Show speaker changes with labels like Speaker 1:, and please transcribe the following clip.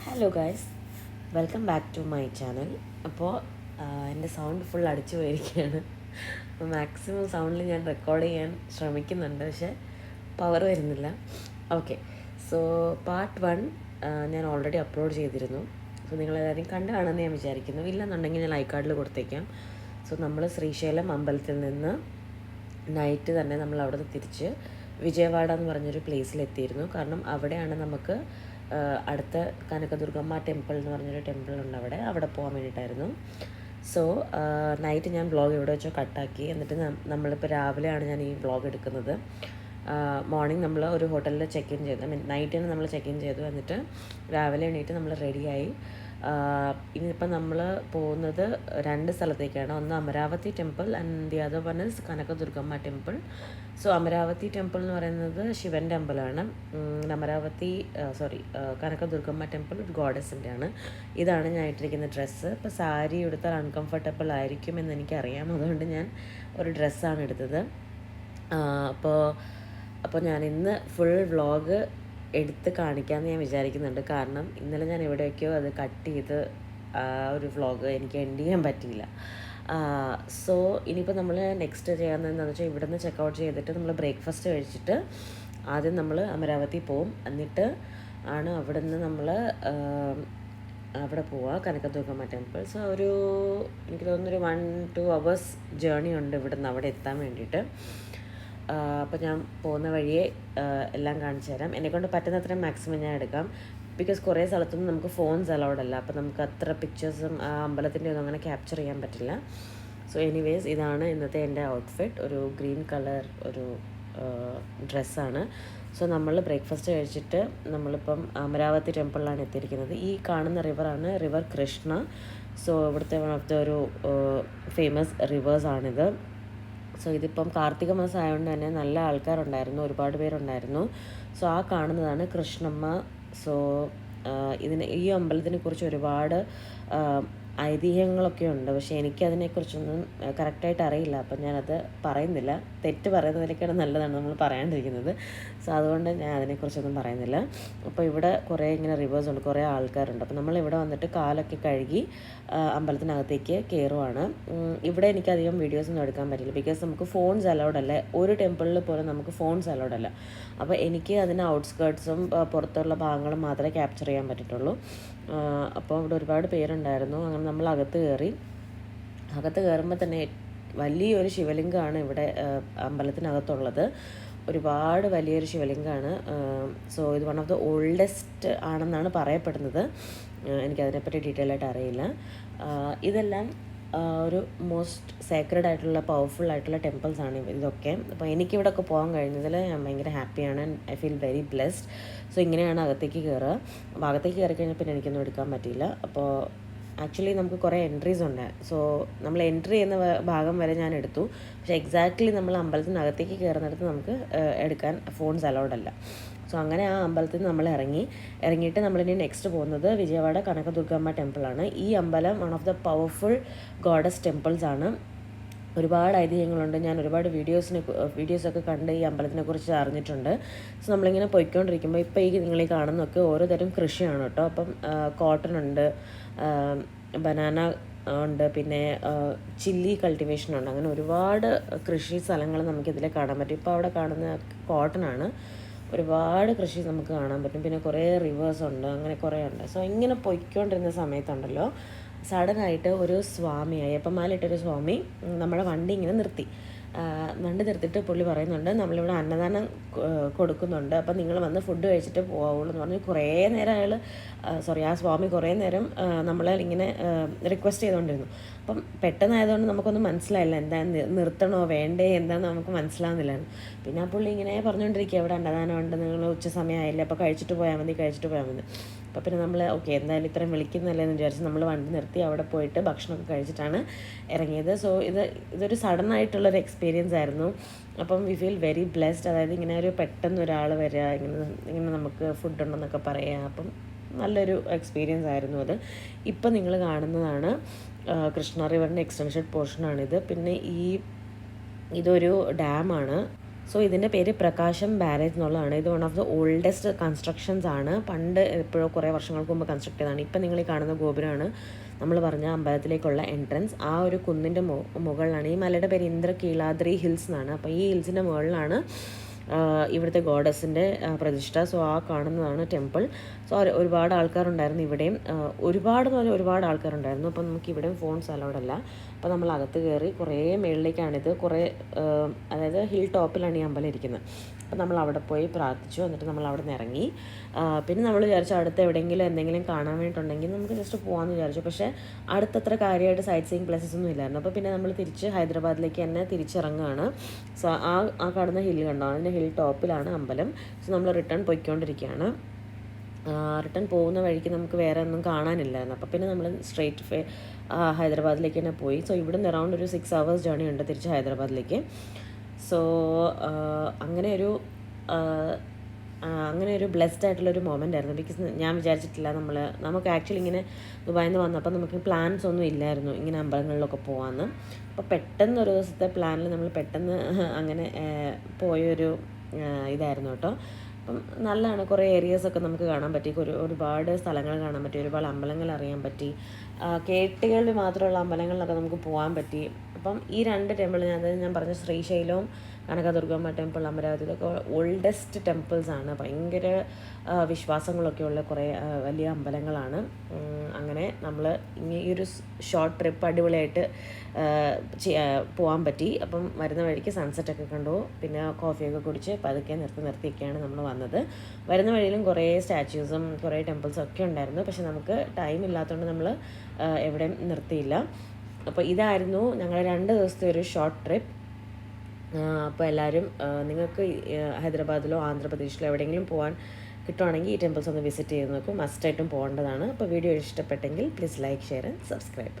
Speaker 1: Hello guys, welcome back to my channel. അപ്പോൾ എൻ്റെ sound full അടിച്ചു പോയിരിക്കുകയാണ്. അപ്പോൾ മാക്സിമം സൗണ്ടിൽ ഞാൻ റെക്കോർഡ് ചെയ്യാൻ ശ്രമിക്കുന്നുണ്ട്, പക്ഷേ പവർ വരുന്നില്ല. ഓക്കെ, സോ പാർട്ട് 1 ഞാൻ ഓൾറെഡി അപ്ലോഡ് ചെയ്തിരുന്നു. സോ നിങ്ങളെല്ലാവരും കണ്ടു കാണുമെന്ന് ഞാൻ വിചാരിക്കുന്നു. ഇല്ലെന്നുണ്ടെങ്കിൽ ഞാൻ ഐക്കാർഡിൽ കൊടുത്തേക്കാം. സോ നമ്മൾ ശ്രീശൈലം അമ്പലത്തിൽ നിന്ന് നൈറ്റ് തന്നെ നമ്മൾ അവിടെ നിന്ന് തിരിച്ച് വിജയവാഡ എന്ന് പറഞ്ഞൊരു പ്ലേസിലെത്തിയിരുന്നു. കാരണം അവിടെയാണ് നമുക്ക് അടുത്ത കനകദുർഗമ്മ ടെമ്പിൾ എന്ന് പറഞ്ഞൊരു ടെമ്പിൾ ഉണ്ട്, അവിടെ പോകാൻ വേണ്ടിയിട്ടായിരുന്നു. സോ നൈറ്റ് ഞാൻ വ്ളോഗ് എവിടെ വെച്ചോ കട്ടാക്കി. എന്നിട്ട് നമ്മളിപ്പോൾ രാവിലെയാണ് ഞാൻ ഈ വ്ളോഗ് എടുക്കുന്നത്. മോർണിംഗ് നമ്മൾ ഒരു ഹോട്ടലിൽ ചെക്ക് ഇൻ ചെയ്തു, നൈറ്റിന് നമ്മൾ ചെക്ക് ഇൻ ചെയ്തു. എന്നിട്ട് രാവിലെ എണീറ്റ് നമ്മൾ റെഡിയായി. ഇനിയിപ്പം നമ്മൾ പോകുന്നത് 2 സ്ഥലത്തേക്കാണ്. ഒന്ന് Amaravati temple and the other one is Kanakadurgamma temple. So Amaravati temple എന്ന് പറയുന്നത് ശിവൻ്റെ അമ്പലമാണ്. കനകദുർഗമ്മ ടെമ്പിൾ ഒരു ഗോഡസിൻ്റെ ആണ്. ഇതാണ് ഞാൻ ഇട്ടിരിക്കുന്ന ഡ്രസ്സ്. ഇപ്പോൾ സാരി എടുത്താൽ അൺകംഫർട്ടബിൾ ആയിരിക്കുമെന്ന് എനിക്കറിയാം, അതുകൊണ്ട് ഞാൻ ഒരു ഡ്രസ്സാണ് എടുത്തത്. അപ്പോൾ ഞാൻ ഇന്ന് ഫുൾ വ്ളോഗ് എടുത്ത് കാണിക്കാമെന്ന് ഞാൻ വിചാരിക്കുന്നുണ്ട്. കാരണം ഇന്നലെ ഞാൻ എവിടെയൊക്കെയോ അത് കട്ട് ചെയ്ത് ഒരു വ്ളോഗ് എനിക്ക് എൻഡ് ചെയ്യാൻ പറ്റിയില്ല. സോ ഇനിയിപ്പോൾ നമ്മൾ നെക്സ്റ്റ് ചെയ്യാമെന്ന് വെച്ചാൽ ഇവിടെ നിന്ന് ചെക്കൗട്ട് ചെയ്തിട്ട് നമ്മൾ ബ്രേക്ക്ഫാസ്റ്റ് കഴിച്ചിട്ട് ആദ്യം നമ്മൾ അമരാവതി പോവും. എന്നിട്ട് ആണ് അവിടെ നിന്ന് നമ്മൾ അവിടെ പോവുക, കനകദുർഗമ്മ ടെമ്പിൾ. സോ എനിക്ക് തോന്നുന്നൊരു 1-2 hours ജേർണി ഉണ്ട് ഇവിടെ നിന്ന് അവിടെ എത്താൻ വേണ്ടിയിട്ട്. അപ്പോൾ ഞാൻ പോകുന്ന വഴിയെ എല്ലാം കാണിച്ചു തരാം. എന്നെക്കൊണ്ട് പറ്റുന്നത്രയും മാക്സിമം ഞാൻ എടുക്കാം. ബിക്കോസ് കുറേ സ്ഥലത്തൊന്നും നമുക്ക് ഫോൺസ് അലൗഡ് അല്ല. അപ്പോൾ നമുക്ക് അത്ര പിക്ചേഴ്സും ആ അമ്പലത്തിൻ്റെ ഒന്നും അങ്ങനെ ക്യാപ്ചർ ചെയ്യാൻ പറ്റില്ല. സോ എനിവേസ്, ഇതാണ് ഇന്നത്തെ എൻ്റെ ഔട്ട്ഫിറ്റ്. ഒരു ഗ്രീൻ കളർ ഒരു ഡ്രസ്സാണ്. സോ നമ്മൾ ബ്രേക്ക്ഫാസ്റ്റ് കഴിച്ചിട്ട് നമ്മളിപ്പം അമരാവതി ടെമ്പിളിലാണ് എത്തിയിരിക്കുന്നത്. ഈ കാണുന്ന റിവറാണ് റിവർ കൃഷ്ണ. സോ ഇവിടുത്തെ വൺ ഓഫ് ദ ഒരു ഫേമസ് റിവേഴ്സാണിത്. സോ ഇതിപ്പം കാർത്തിക മാസം ആയതുകൊണ്ട് തന്നെ നല്ല ആൾക്കാരുണ്ടായിരുന്നു, ഒരുപാട് പേരുണ്ടായിരുന്നു. സോ ആ കാണുന്നതാണ് കൃഷ്ണമ്മ. സോ ഈ അമ്പലത്തിനെ കുറിച്ച് ഒരുപാട് ഐതിഹ്യങ്ങളൊക്കെ ഉണ്ട്, പക്ഷേ എനിക്കതിനെക്കുറിച്ചൊന്നും കറക്റ്റായിട്ട് അറിയില്ല. അപ്പം ഞാനത് പറയുന്നില്ല. തെറ്റ് പറയുന്നതിലേക്കാണ് നല്ലതാണ് നമ്മൾ പറയാണ്ടിരിക്കുന്നത്. സോ അതുകൊണ്ട് ഞാൻ അതിനെക്കുറിച്ചൊന്നും പറയുന്നില്ല. അപ്പോൾ ഇവിടെ കുറേ ഇങ്ങനെ റിവേഴ്സ് ഉണ്ട്, കുറേ ആൾക്കാരുണ്ട്. അപ്പോൾ നമ്മളിവിടെ വന്നിട്ട് കാലൊക്കെ കഴുകി അമ്പലത്തിനകത്തേക്ക് കയറുവാണ്. ഇവിടെ എനിക്കധികം വീഡിയോസൊന്നും എടുക്കാൻ പറ്റില്ല, ബിക്കോസ് നമുക്ക് ഫോൺസ് അലൗഡ് അല്ല. ഒരു ടെമ്പിളിൽ പോലും നമുക്ക് ഫോൺസ് അലൗഡ് അല്ല. അപ്പോൾ എനിക്ക് അതിന് ഔട്ട്സ്കേർട്ട്സും പുറത്തുള്ള ഭാഗങ്ങളും മാത്രമേ ക്യാപ്ചർ ചെയ്യാൻ പറ്റിയിട്ടുള്ളൂ. അപ്പോൾ ഇവിടെ ഒരുപാട് പേരുണ്ടായിരുന്നു. അങ്ങനെ നമ്മൾ അകത്ത് കയറുമ്പോൾ തന്നെ വലിയൊരു ശിവലിംഗമാണ് ഇവിടെ അമ്പലത്തിനകത്തുള്ളത്. ഒരുപാട് വലിയൊരു ശിവലിംഗമാണ്. സോ ഇത് വൺ ഓഫ് ദ ഓൾഡസ്റ്റ് ആണെന്നാണ് പറയപ്പെടുന്നത്. എനിക്കതിനെപ്പറ്റി ഡീറ്റെയിൽ ആയിട്ട് അറിയില്ല. ഇതെല്ലാം ഒരു മോസ്റ്റ് സേക്രഡ് ആയിട്ടുള്ള പവർഫുൾ ആയിട്ടുള്ള ടെമ്പിൾസ് ആണ് ഇതൊക്കെ. അപ്പോൾ എനിക്കിവിടെയൊക്കെ പോകാൻ കഴിഞ്ഞതിൽ ഞാൻ ഭയങ്കര ഹാപ്പിയാണ്. I feel very blessed. So ഇങ്ങനെയാണ് അകത്തേക്ക് കയറുക. അപ്പോൾ അകത്തേക്ക് കയറി കഴിഞ്ഞാൽ പിന്നെ എനിക്കൊന്നും എടുക്കാൻ പറ്റിയില്ല. അപ്പോൾ ആക്ച്വലി നമുക്ക് കുറേ എൻട്രീസ് ഉണ്ട്. സോ നമ്മൾ എൻട്രി ചെയ്യുന്ന ഭാഗം വരെ ഞാൻ എടുത്തു, പക്ഷേ എക്സാക്ട്ലി നമ്മൾ അമ്പലത്തിനകത്തേക്ക് കയറുന്നിടത്ത് നമുക്ക് എടുക്കാൻ ഫോൺസ് അലൗഡ് അല്ല. സോ അങ്ങനെ ആ അമ്പലത്തിൽ നിന്ന് നമ്മൾ ഇറങ്ങിയിട്ട് നമ്മളിനി നെക്സ്റ്റ് പോകുന്നത് വിജയവാഡ കനകദുർഗമ്മ ടെമ്പിളാണ്. ഈ അമ്പലം one of the powerful goddess temples ആണ്. ഒരുപാട് ഐതിഹ്യങ്ങളുണ്ട്. ഞാൻ ഒരുപാട് വീഡിയോസൊക്കെ കണ്ട് ഈ അമ്പലത്തിനെ കുറിച്ച് അറിഞ്ഞിട്ടുണ്ട്. സോ നമ്മളിങ്ങനെ പോയിക്കൊണ്ടിരിക്കുമ്പോൾ ഇപ്പോൾ നിങ്ങൾ ഈ കാണുന്നതൊക്കെ ഓരോ തരം കൃഷിയാണ് കേട്ടോ. അപ്പം കോട്ടൺ ഉണ്ട്, ബനാന ഉണ്ട്, പിന്നെ ചില്ലി കൾട്ടിവേഷൻ ഉണ്ട്. അങ്ങനെ ഒരുപാട് കൃഷി സ്ഥലങ്ങൾ നമുക്കിതിൽ കാണാൻ പറ്റും. ഇപ്പോൾ അവിടെ കാണുന്ന കോട്ടനാണ്. ഒരുപാട് കൃഷി നമുക്ക് കാണാൻ പറ്റും. പിന്നെ കുറേ റിവേഴ്സ് ഉണ്ട്, അങ്ങനെ കുറേ ഉണ്ട്. സോ ഇങ്ങനെ പൊയ്ക്കൊണ്ടിരുന്ന സമയത്തുണ്ടല്ലോ, സഡനായിട്ട് ഒരു സ്വാമി, അയ്യപ്പന്മാരിട്ടൊരു സ്വാമി നമ്മുടെ വണ്ടി ഇങ്ങനെ നിർത്തിയിട്ട് പുള്ളി പറയുന്നുണ്ട്, നമ്മളിവിടെ അന്നദാനം കൊടുക്കുന്നുണ്ട്, അപ്പം നിങ്ങൾ വന്ന് ഫുഡ് കഴിച്ചിട്ട് പോവുള്ളൂ എന്ന് പറഞ്ഞ് ആ സ്വാമി കുറേ നേരം നമ്മളെ ഇങ്ങനെ റിക്വസ്റ്റ് ചെയ്തുകൊണ്ടിരുന്നു. അപ്പം പെട്ടെന്നായതുകൊണ്ട് നമുക്കൊന്നും മനസ്സിലായില്ല, എന്താ നിർത്തണോ വേണ്ടേ എന്താണെന്ന് നമുക്ക് മനസ്സിലാവുന്നില്ലായിരുന്നു. പിന്നെ ആ പുള്ളി ഇങ്ങനെ പറഞ്ഞുകൊണ്ടിരിക്കുക, ഇവിടെ അന്നദാനമുണ്ട്, നിങ്ങൾ ഉച്ച സമയമായില്ലേ, അപ്പോൾ കഴിച്ചിട്ട് പോയാൽ മതി. അപ്പോൾ പിന്നെ നമ്മൾ ഓക്കെ എന്തായാലും ഇത്രയും വിളിക്കുന്നല്ലേ എന്ന് വിചാരിച്ച് നമ്മൾ വണ്ടി നിർത്തി അവിടെ പോയിട്ട് ഭക്ഷണമൊക്കെ കഴിച്ചിട്ടാണ് ഇറങ്ങിയത്. സോ ഇതൊരു സഡൻ ആയിട്ടുള്ളൊരു എക്സ്പീരിയൻസ് ആയിരുന്നു. അപ്പം വി ഫീൽ വെരി ബ്ലെസ്ഡ്. അതായത് ഇങ്ങനെ ഒരു പെട്ടെന്ന് ഒരാൾ വരിക, ഇങ്ങനെ നമുക്ക് ഫുഡ് ഉണ്ടെന്നൊക്കെ പറയുക. അപ്പം നല്ലൊരു എക്സ്പീരിയൻസ് ആയിരുന്നു അത്. ഇപ്പം നിങ്ങൾ കാണുന്നതാണ് കൃഷ്ണ റിവറിൻ്റെ എക്സ്റ്റൻഷൻ പോർഷനാണിത്. പിന്നെ ഇതൊരു ഡാമാണ്. സോ ഇതിൻ്റെ പേര് പ്രകാശം ബാരേജ് എന്നുള്ളതാണ്. ഇത് one of the oldest constructions ആണ്. പണ്ട് എപ്പോഴോ കുറേ വർഷങ്ങൾക്ക് മുമ്പ് കൺസ്ട്രക്ട് ചെയ്തതാണ്. ഇപ്പം നിങ്ങൾ ഈ കാണുന്ന ഗോപുരമാണ് നമ്മൾ പറഞ്ഞ അമ്പലത്തിലേക്കുള്ള എൻട്രൻസ്. ആ ഒരു കുന്നിൻ്റെ മുകളിലാണ്. ഈ മലയുടെ പേര് ഇന്ദ്രകീലാദ്രി ഹിൽസ് എന്നാണ്. അപ്പോൾ ഈ ഹിൽസിൻ്റെ മുകളിലാണ് ഇവിടുത്തെ ഗോഡസിൻ്റെ പ്രതിഷ്ഠ. സോ ആ കാണുന്നതാണ് ടെമ്പിൾ. സോ ഒരുപാട് ആൾക്കാരുണ്ടായിരുന്നു ഇവിടെയും. ഒരുപാട് എന്ന് പറഞ്ഞാൽ ഒരുപാട് ആൾക്കാരുണ്ടായിരുന്നു. അപ്പം നമുക്ക് ഇവിടെയും ഫോൺസ് അലൗഡ് അല്ല. അപ്പോൾ നമ്മൾ അകത്ത് കയറി കുറേ മേളിലേക്കാണിത്. കുറേ അതായത് ഹിൽ ടോപ്പിലാണ് ഈ അമ്പലം ഇരിക്കുന്നത്. അപ്പോൾ നമ്മൾ അവിടെ പോയി പ്രാർത്ഥിച്ചു. എന്നിട്ട് നമ്മൾ അവിടെ നിന്ന് ഇറങ്ങി. പിന്നെ നമ്മൾ വിചാരിച്ചു അടുത്ത് എവിടെയെങ്കിലും എന്തെങ്കിലും കാണാൻ വേണ്ടിയിട്ടുണ്ടെങ്കിൽ നമുക്ക് ജസ്റ്റ് പോകാമെന്ന് വിചാരിച്ചു. പക്ഷേ അടുത്തത്ര കാര്യമായിട്ട് സൈറ്റ് സീയിങ് പ്ലേസസ് ഒന്നും ഇല്ലായിരുന്നു. അപ്പോൾ പിന്നെ നമ്മൾ തിരിച്ച് ഹൈദരാബാദിലേക്ക് തന്നെ തിരിച്ചിറങ്ങുകയാണ്. സോ ആ കാണുന്ന ഹിൽ കണ്ടോ, അതിൻ്റെ ഹിൽ ടോപ്പിലാണ് അമ്പലം. സോ നമ്മൾ റിട്ടേൺ പോയിക്കൊണ്ടിരിക്കുകയാണ്. റിട്ടേൺ പോകുന്ന വഴിക്ക് നമുക്ക് വേറെ ഒന്നും കാണാനില്ലായിരുന്നു. അപ്പോൾ പിന്നെ നമ്മൾ സ്ട്രെയിറ്റ് ഹൈദരാബാദിലേക്ക് തന്നെ പോയി. സോ ഇവിടുന്ന് അറൗണ്ട് ഒരു 6 hours ജേർണി ഉണ്ട് തിരിച്ച് ഹൈദരാബാദിലേക്ക്. സോ അങ്ങനെ ഒരു ബ്ലെസ്ഡ് ആയിട്ടുള്ളൊരു മൊമെൻ്റ് ആയിരുന്നു. ബിക്കോസ് ഞാൻ വിചാരിച്ചിട്ടില്ല നമുക്ക് ആക്ച്വലി ഇങ്ങനെ ദുബായിൽ നിന്ന് വന്നപ്പോൾ നമുക്ക് പ്ലാൻസ് ഒന്നും ഇല്ലായിരുന്നു ഇങ്ങനെ അമ്പലങ്ങളിലൊക്കെ പോകാമെന്ന്. അപ്പോൾ പെട്ടെന്ന് ഒരു ദിവസത്തെ പ്ലാനിൽ നമ്മൾ പെട്ടെന്ന് അങ്ങനെ പോയൊരു ഇതായിരുന്നു കേട്ടോ. അപ്പം നല്ലതാണ്. കുറേ ഏരിയാസൊക്കെ നമുക്ക് കാണാൻ പറ്റി. ഒരുപാട് സ്ഥലങ്ങൾ കാണാൻ പറ്റി. ഒരുപാട് അമ്പലങ്ങൾ അറിയാൻ പറ്റി. കേട്ടുകളിൽ മാത്രമുള്ള അമ്പലങ്ങളിലൊക്കെ നമുക്ക് പോകാൻ പറ്റി. അപ്പം ഈ 2 ടെമ്പിൾ ഞാൻ പറഞ്ഞ ശ്രീശൈലവും കനകദുർഗമ്മ ടെമ്പിൾ, അമരാവതി, ഇതൊക്കെ ഓൾഡസ്റ്റ് ടെമ്പിൾസാണ്. ഭയങ്കര വിശ്വാസങ്ങളൊക്കെയുള്ള കുറേ വലിയ അമ്പലങ്ങളാണ്. അങ്ങനെ നമ്മൾ ഈ ഒരു ഷോർട്ട് ട്രിപ്പ് അടിപൊളിയായിട്ട് പോകാൻ പറ്റി. അപ്പം വരുന്ന വഴിക്ക് സൺസെറ്റൊക്കെ കണ്ടു. പിന്നെ കോഫിയൊക്കെ കുടിച്ച് പതുക്കെ നിർത്തിയൊക്കെയാണ് നമ്മൾ വന്നത്. വരുന്ന വഴിയിലും കുറേ സ്റ്റാച്യൂസും കുറേ ടെമ്പിൾസും ഒക്കെ ഉണ്ടായിരുന്നു. പക്ഷെ നമുക്ക് ടൈം ഇല്ലാത്തതുകൊണ്ട് നമ്മൾ എവിടെയും നിർത്തിയില്ല. അപ്പോൾ ഇതായിരുന്നു ഞങ്ങളുടെ 2 ദിവസത്തെ ഒരു ഷോർട്ട് ട്രിപ്പ്. അപ്പോൾ എല്ലാവരും നിങ്ങൾക്ക് ഹൈദരാബാദിലോ ആന്ധ്രാപ്രദേശിലോ എവിടെയെങ്കിലും പോകാൻ കിട്ടുവാണെങ്കിൽ ഈ ടെമ്പിൾസ് ഒന്ന് വിസിറ്റ് ചെയ്ത് നോക്കും. മസ്റ്റായിട്ടും പോകേണ്ടതാണ്. അപ്പോൾ വീഡിയോ ഇഷ്ടപ്പെട്ടെങ്കിൽ please like, share and subscribe.